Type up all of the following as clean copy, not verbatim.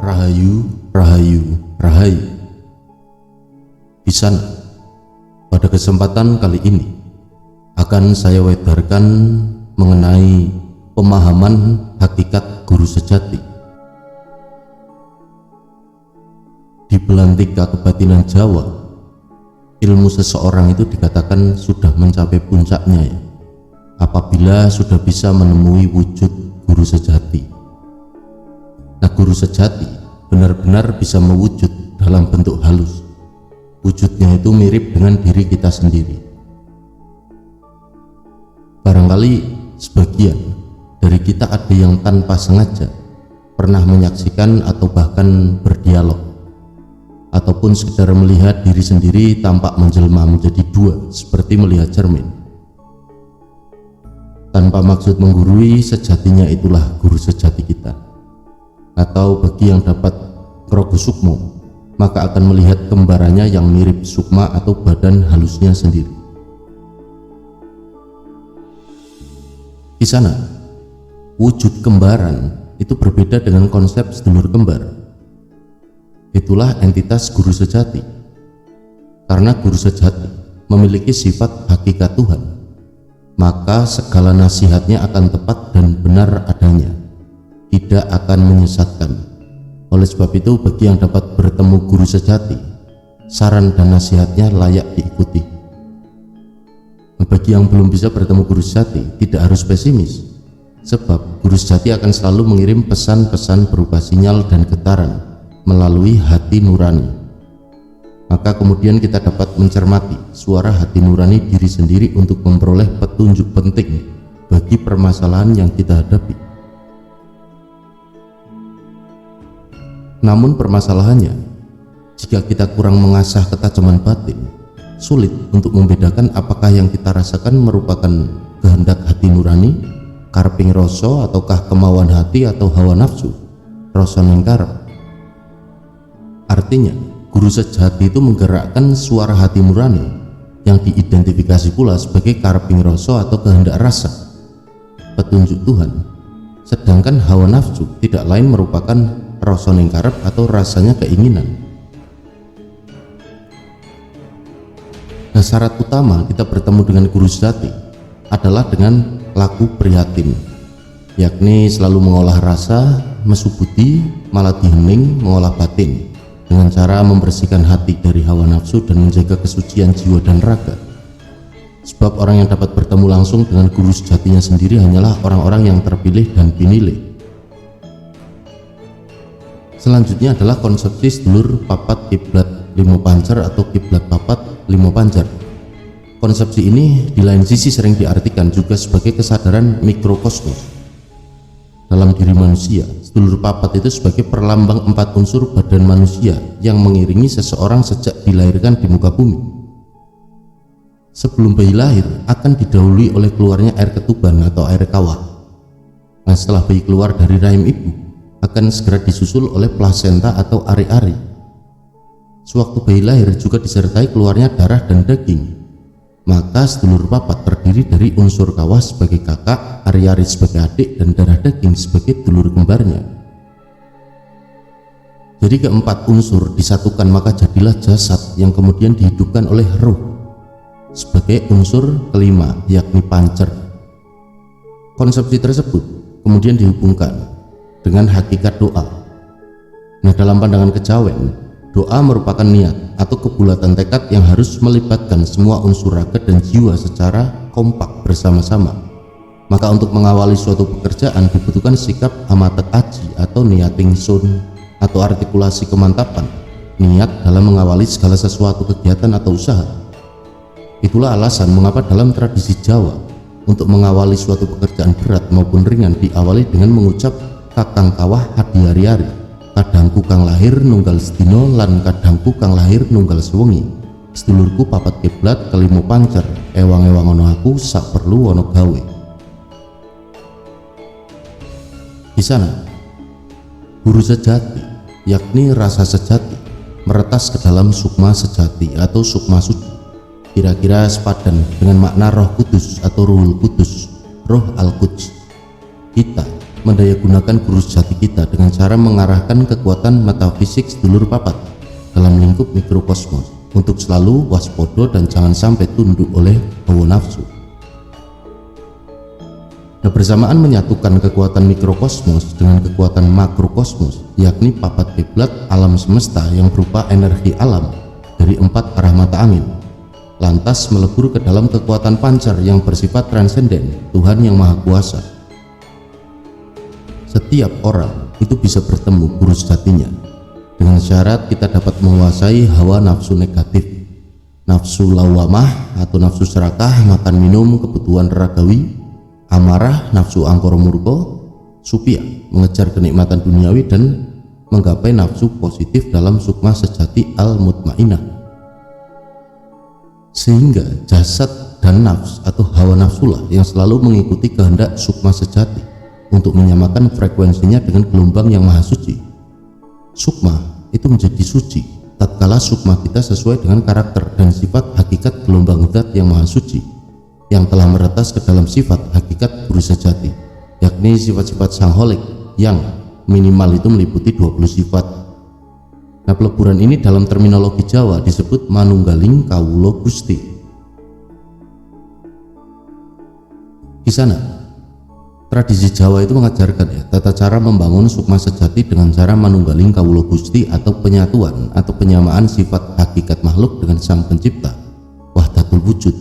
Rahayu, Rahayu, Rahayu. Di sana, pada kesempatan kali ini akan saya wedarkan mengenai pemahaman hakikat guru sejati. Di belantika kebatinan Jawa, ilmu seseorang itu dikatakan sudah mencapai puncaknya apabila sudah bisa menemui wujud guru sejati. Nah, guru sejati benar-benar bisa mewujud dalam bentuk halus. Wujudnya itu mirip dengan diri kita sendiri. Barangkali sebagian dari kita ada yang tanpa sengaja pernah menyaksikan atau bahkan berdialog, ataupun sekedar melihat diri sendiri tampak menjelma menjadi dua seperti melihat cermin. Tanpa maksud menggurui, sejatinya itulah guru sejati kita. Atau bagi yang dapat krogo sukmo, maka akan melihat kembarannya yang mirip sukma atau badan halusnya sendiri. Di sana, wujud kembaran itu berbeda dengan konsep sedulur kembar. Itulah entitas guru sejati. Karena guru sejati memiliki sifat hakikat Tuhan, maka segala nasihatnya akan tepat dan benar adanya, tidak akan menyesatkan. Oleh sebab itu, bagi yang dapat bertemu guru sejati, saran dan nasihatnya layak diikuti. Bagi yang belum bisa bertemu guru sejati, tidak harus pesimis, sebab guru sejati akan selalu mengirim pesan-pesan berupa sinyal dan getaran melalui hati nurani. Maka kemudian kita dapat mencermati suara hati nurani diri sendiri untuk memperoleh petunjuk penting bagi permasalahan yang kita hadapi. Namun permasalahannya, jika kita kurang mengasah ketajaman batin, sulit untuk membedakan apakah yang kita rasakan merupakan kehendak hati nurani, karping rasa, ataukah kemauan hati atau hawa nafsu, rasa nengkarep. Artinya, guru sejati itu menggerakkan suara hati nurani yang diidentifikasi pula sebagai karping rasa atau kehendak rasa, petunjuk Tuhan. Sedangkan hawa nafsu tidak lain merupakan rasa nengkarep atau rasanya keinginan. Nah, syarat utama kita bertemu dengan guru sejati adalah dengan laku prihatin, yakni selalu mengolah rasa, mesu budi, malati hening, mengolah batin dengan cara membersihkan hati dari hawa nafsu dan menjaga kesucian jiwa dan raga. Sebab orang yang dapat bertemu langsung dengan guru sejatinya sendiri hanyalah orang-orang yang terpilih dan pinilih. Selanjutnya adalah konsepsi sedulur papat kiblat limo pancer atau kiblat papat limo pancer. Konsepsi ini di lain sisi sering diartikan juga sebagai kesadaran mikrokosmos dalam diri manusia. Sedulur papat itu sebagai perlambang empat unsur badan manusia yang mengiringi seseorang sejak dilahirkan di muka bumi. Sebelum bayi lahir akan didahului oleh keluarnya air ketuban atau air kawah. Nah, setelah bayi keluar dari rahim ibu, akan segera disusul oleh plasenta atau ari-ari. Sewaktu bayi lahir juga disertai keluarnya darah dan daging. Maka sedulur papat terdiri dari unsur kawah sebagai kakak, ari-ari sebagai adik, dan darah daging sebagai dulur kembarnya. Jadi keempat unsur disatukan, maka jadilah jasad yang kemudian dihidupkan oleh ruh sebagai unsur kelima, yakni pancer. Konsepsi tersebut kemudian dihubungkan dengan hakikat doa. Nah, dalam pandangan kejawen, doa merupakan niat atau kebulatan tekad yang harus melibatkan semua unsur raga dan jiwa secara kompak bersama-sama. Maka untuk mengawali suatu pekerjaan dibutuhkan sikap amatek aji atau niating sun, atau artikulasi kemantapan niat dalam mengawali segala sesuatu kegiatan atau usaha. Itulah alasan mengapa dalam tradisi Jawa untuk mengawali suatu pekerjaan berat maupun ringan diawali dengan mengucap kakang kawah hadi hari-hari, kadangku kang lahir nunggal sedino lan kadangku kang lahir nunggal sewengi, sedulurku papat kiblat kelimo pancer, ewang-ewang ono aku sak perlu ono gawe. Di sana, guru sejati, yakni rasa sejati, meretas ke dalam sukma sejati atau sukma suci, kira-kira sepadan dengan makna roh kudus atau ruhul kudus, roh al-quds. Kita mendayagunakan guru sejati kita dengan cara mengarahkan kekuatan metafisik sedulur papat dalam lingkup mikrokosmos untuk selalu waspada dan jangan sampai tunduk oleh hawa nafsu. Nah, bersamaan menyatukan kekuatan mikrokosmos dengan kekuatan makrokosmos, yakni papat kiblat alam semesta yang berupa energi alam dari 4 arah mata angin, lantas melebur ke dalam kekuatan pancar yang bersifat transenden, Tuhan yang Maha Kuasa. Setiap orang itu bisa bertemu guru sejatinya dengan syarat kita dapat menguasai hawa nafsu negatif, nafsu lawamah atau nafsu serakah, makan minum, kebutuhan ragawi, amarah, nafsu angkara murka, supia, mengejar kenikmatan duniawi, dan menggapai nafsu positif dalam sukma sejati al-mutmainah. Sehingga jasad dan nafs atau hawa nafsulah yang selalu mengikuti kehendak sukma sejati untuk menyamakan frekuensinya dengan gelombang yang maha suci. Sukma itu menjadi suci tatkala sukma kita sesuai dengan karakter dan sifat hakikat gelombang zat yang maha suci yang telah meretas ke dalam sifat hakikat guru sejati, yakni sifat-sifat sangholik yang minimal itu meliputi 20 sifat. Nah, peleburan ini dalam terminologi Jawa disebut manunggaling kawula Gusti. Di sana tradisi Jawa itu mengajarkan tata cara membangun sukma sejati dengan cara manunggaling kawula Gusti atau penyatuan atau penyamaan sifat hakikat makhluk dengan Sang Pencipta, wahdatul wujud.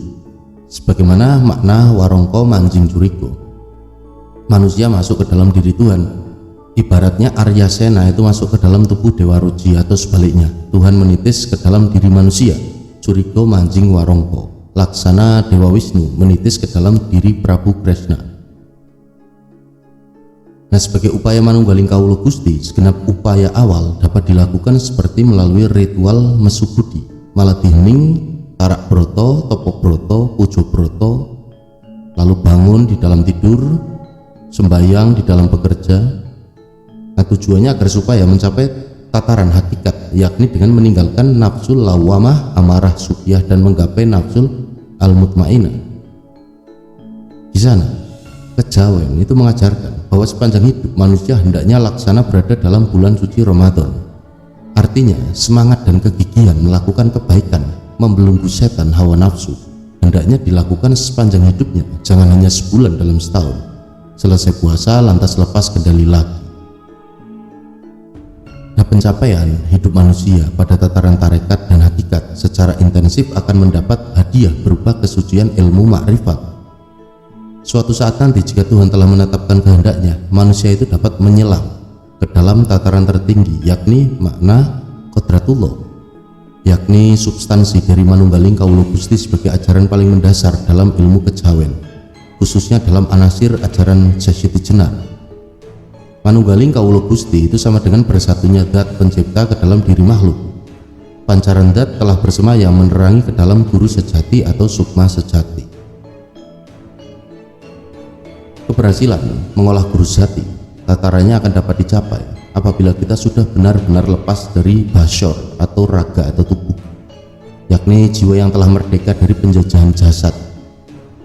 Sebagaimana makna warongko manjing curiko, manusia masuk ke dalam diri Tuhan. Ibaratnya Arya Sena itu masuk ke dalam tubuh Dewa Roji, atau sebaliknya Tuhan menitis ke dalam diri manusia, curiko manjing warongko, laksana Dewa Wisnu menitis ke dalam diri Prabu Kresna. Nah, sebagai upaya manunggaling kawula Gusti, segenap upaya awal dapat dilakukan seperti melalui ritual mesubudi, maladihening, tarak broto, topo broto, pujo broto, lalu bangun di dalam tidur, sembahyang di dalam bekerja. Nah, tujuannya agar supaya mencapai tataran hakikat, yakni dengan meninggalkan nafsul lawamah, amarah, supiah, dan menggapai nafsul al-mutmainah. Di sana Kejawen itu mengajarkan bahwa sepanjang hidup manusia hendaknya laksana berada dalam bulan suci Ramadan. Artinya semangat dan kegigihan melakukan kebaikan, membelenggu setan hawa nafsu hendaknya dilakukan sepanjang hidupnya, jangan hanya sebulan dalam setahun. Selesai puasa lantas lepas kendali lagi. Nah, pencapaian hidup manusia pada tataran tarekat dan hakikat secara intensif akan mendapat hadiah berupa kesucian ilmu makrifat. Suatu saat nanti jika Tuhan telah menetapkan kehendaknya, manusia itu dapat menyelam ke dalam tataran tertinggi, yakni makna qodratullah, yakni substansi dari manunggaling kawula Gusti sebagai ajaran paling mendasar dalam ilmu kejawen, khususnya dalam anasir ajaran Sesiti Jenar. Manunggaling kawula Gusti itu sama dengan bersatunya zat pencipta ke dalam diri makhluk. Pancaran zat telah bersemayam menerangi ke dalam guru sejati atau sukma sejati. Keberhasilan mengolah guru sejati tatarannya akan dapat dicapai apabila kita sudah benar-benar lepas dari basyar atau raga atau tubuh, yakni jiwa yang telah merdeka dari penjajahan jasad.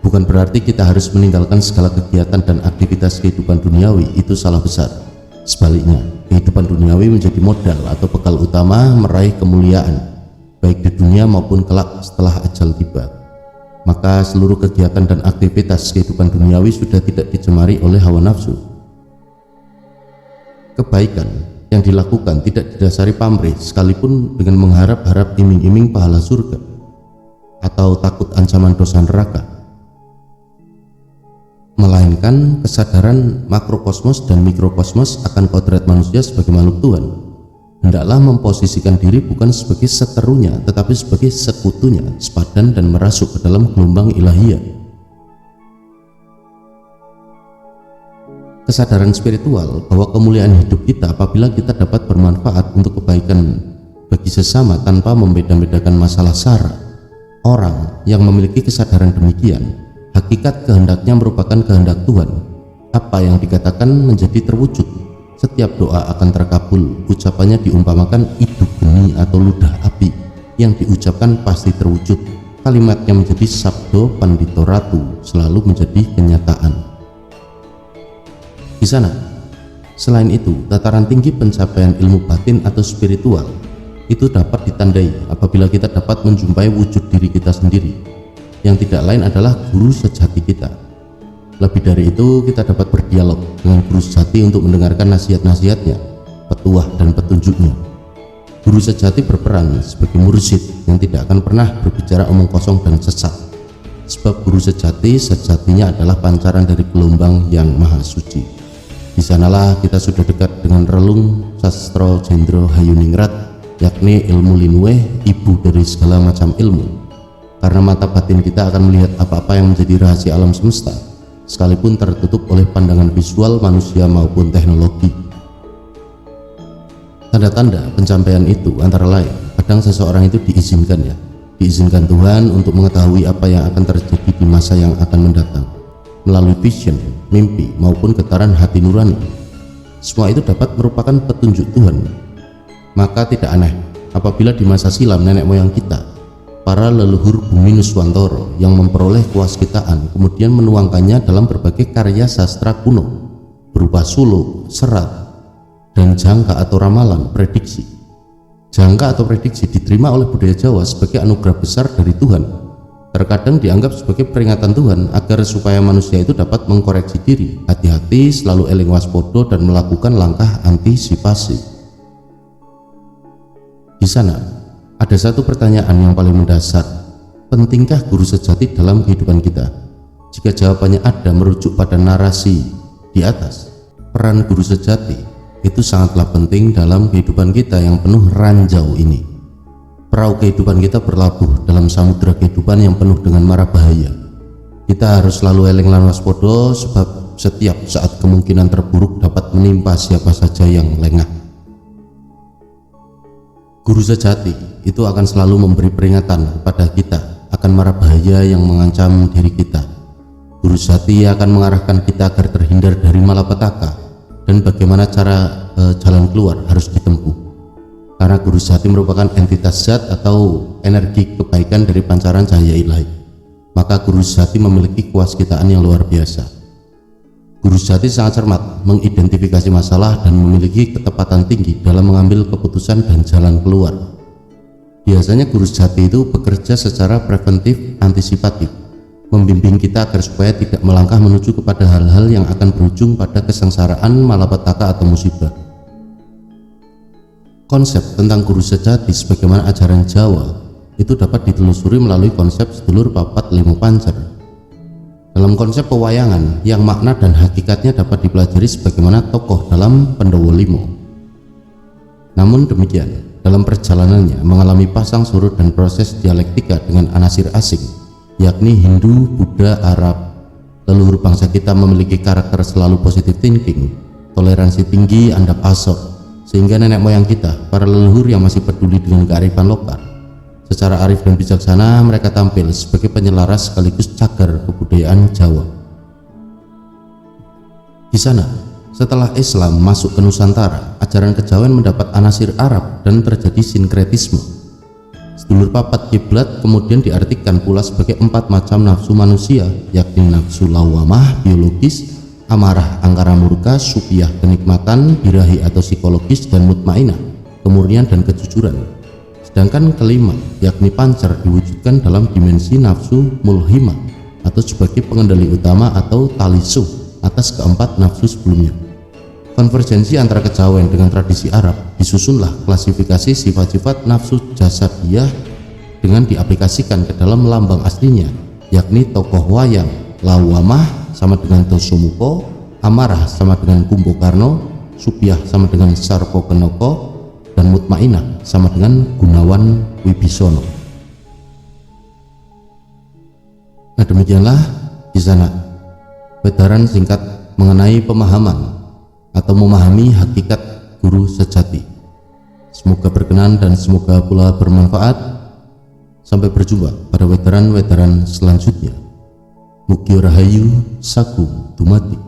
Bukan berarti kita harus meninggalkan segala kegiatan dan aktivitas kehidupan duniawi, itu salah besar. Sebaliknya, kehidupan duniawi menjadi modal atau bekal utama meraih kemuliaan baik di dunia maupun kelak setelah ajal tiba. Maka seluruh kegiatan dan aktivitas kehidupan duniawi sudah tidak dicemari oleh hawa nafsu. Kebaikan yang dilakukan tidak didasari pamrih, sekalipun dengan mengharap-harap iming-iming pahala surga atau takut ancaman dosa neraka, melainkan kesadaran makrokosmos dan mikrokosmos akan kodrat manusia sebagai makhluk Tuhan. Hendaklah memposisikan diri bukan sebagai seterunya, tetapi sebagai sekutunya, sepadan dan merasuk ke dalam gelombang ilahiyah. Kesadaran spiritual bahwa kemuliaan hidup kita apabila kita dapat bermanfaat untuk kebaikan bagi sesama tanpa membeda-bedakan masalah sara. Orang yang memiliki kesadaran demikian, hakikat kehendaknya merupakan kehendak Tuhan. Apa yang dikatakan menjadi terwujud. Setiap doa akan terkabul. Ucapannya diumpamakan iduk geni atau ludah api, yang diucapkan pasti terwujud. Kalimatnya menjadi sabdo pandito ratu, selalu menjadi kenyataan. Di sana Selain itu, tataran tinggi pencapaian ilmu batin atau spiritual itu dapat ditandai apabila kita dapat menjumpai wujud diri kita sendiri, yang tidak lain adalah guru sejati kita. Lebih dari itu, kita dapat berdialog dengan guru sejati untuk mendengarkan nasihat-nasihatnya, petuah dan petunjuknya. Guru sejati berperan sebagai mursyid yang tidak akan pernah berbicara omong kosong dan sesat, sebab guru sejati sejatinya adalah pancaran dari gelombang yang maha suci. Di sanalah kita sudah dekat dengan relung Sastro Jendro Hayuningrat, yakni ilmu Linweh, ibu dari segala macam ilmu. Karena mata batin kita akan melihat apa-apa yang menjadi rahasia alam semesta, sekalipun tertutup oleh pandangan visual manusia maupun teknologi. Tanda-tanda pencapaian itu antara lain, kadang seseorang itu diizinkan Tuhan untuk mengetahui apa yang akan terjadi di masa yang akan mendatang melalui vision, mimpi, maupun getaran hati nurani. Semua itu dapat merupakan petunjuk Tuhan. Maka tidak aneh apabila di masa silam nenek moyang kita, para leluhur Bumi Nuswantara yang memperoleh kewaskitaan kemudian menuangkannya dalam berbagai karya sastra kuno berupa suluk, serat, dan jangka atau ramalan, prediksi. Jangka atau prediksi diterima oleh budaya Jawa sebagai anugerah besar dari Tuhan. Terkadang dianggap sebagai peringatan Tuhan agar supaya manusia itu dapat mengkoreksi diri, hati-hati, selalu eling waspada dan melakukan langkah antisipasi. Di sana ada satu pertanyaan yang paling mendasar. Pentingkah guru sejati dalam kehidupan kita? Jika jawabannya ada merujuk pada narasi di atas, peran guru sejati itu sangatlah penting dalam kehidupan kita yang penuh ranjau ini. Perahu kehidupan kita berlabuh dalam samudera kehidupan yang penuh dengan mara bahaya. Kita harus selalu eling lan waspada, sebab setiap saat kemungkinan terburuk dapat menimpa siapa saja yang lengah. Guru sejati itu akan selalu memberi peringatan kepada kita akan mara bahaya yang mengancam diri kita. Guru sejati akan mengarahkan kita agar terhindar dari malapetaka dan bagaimana cara jalan keluar harus ditempuh. Karena guru sejati merupakan entitas zat atau energi kebaikan dari pancaran cahaya ilahi, maka guru sejati memiliki kewaskitaan yang luar biasa. Guru sejati sangat cermat mengidentifikasi masalah dan memiliki ketepatan tinggi dalam mengambil keputusan dan jalan keluar. Biasanya guru sejati itu bekerja secara preventif antisipatif, membimbing kita agar supaya tidak melangkah menuju kepada hal-hal yang akan berujung pada kesengsaraan, malapetaka atau musibah. Konsep tentang guru sejati sebagaimana ajaran Jawa itu dapat ditelusuri melalui konsep sedulur papat limo pancer. Dalam konsep pewayangan yang makna dan hakikatnya dapat dipelajari sebagaimana tokoh dalam Pandhawa Lima. Namun demikian, dalam perjalanannya mengalami pasang surut dan proses dialektika dengan anasir asing, yakni Hindu, Buddha, Arab. Leluhur bangsa kita memiliki karakter selalu positive thinking, toleransi tinggi, andap asok, sehingga nenek moyang kita, para leluhur yang masih peduli dengan kearifan lokal, secara arif dan bijaksana mereka tampil sebagai penyelaras sekaligus cagar kebudayaan Jawa. Di sana, setelah Islam masuk ke Nusantara, ajaran kejawen mendapat anasir Arab dan terjadi sinkretisme. Sedulur papat kiblat kemudian diartikan pula sebagai 4 macam nafsu manusia, yakni nafsu lawamah biologis, amarah, angkara murka, supiyah kenikmatan, birahi atau psikologis, dan mutmainah kemurnian dan kejujuran. Sedangkan kelima yakni pancer diwujudkan dalam dimensi nafsu mulhimah atau sebagai pengendali utama atau talisuh atas keempat nafsu sebelumnya. Konvergensi antara kejawen dengan tradisi Arab disusunlah klasifikasi sifat-sifat nafsu jasadiyah dengan diaplikasikan ke dalam lambang aslinya, yakni tokoh wayang. Lawamah sama dengan Tosomuko, amarah sama dengan Kumbokarno, supiyah sama dengan Sarpo Kenoko, dan mutmainah sama dengan Gunawan Wibisono. Nah, demikianlah di sana peredaran singkat mengenai pemahaman atau memahami hakikat guru sejati. Semoga berkenan dan semoga pula bermanfaat. Sampai berjumpa pada wedaran-wedaran selanjutnya. Mugi rahayu sakum dumadi.